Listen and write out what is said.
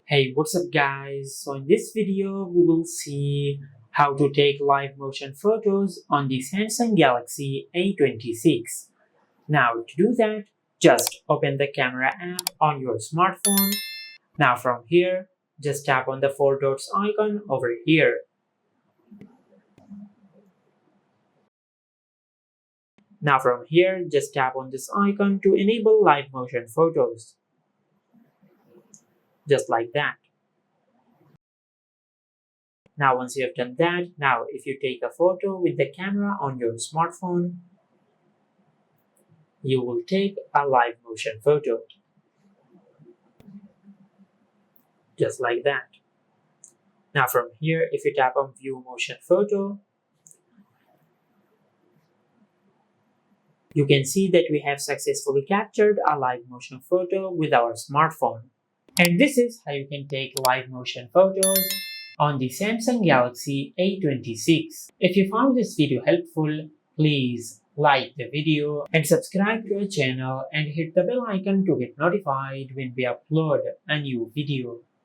Hey, what's up guys? So in this video we will see how to take live motion photos on the Samsung Galaxy A26. Now to do that, just open the camera app on your smartphone. Now from here, just tap on the four dots icon over here. Now from here, just tap on this icon to enable live motion photos. Just like that. Now once you have done that, now if you take a photo with the camera on your smartphone, you will take a live motion photo. Just like that. Now from here, if you tap on view motion photo, you can see that we have successfully captured a live motion photo with our smartphone. And this is how you can take live motion photos on the Samsung Galaxy A26. If you found this video helpful, please like the video and subscribe to our channel and hit the bell icon to get notified when we upload a new video.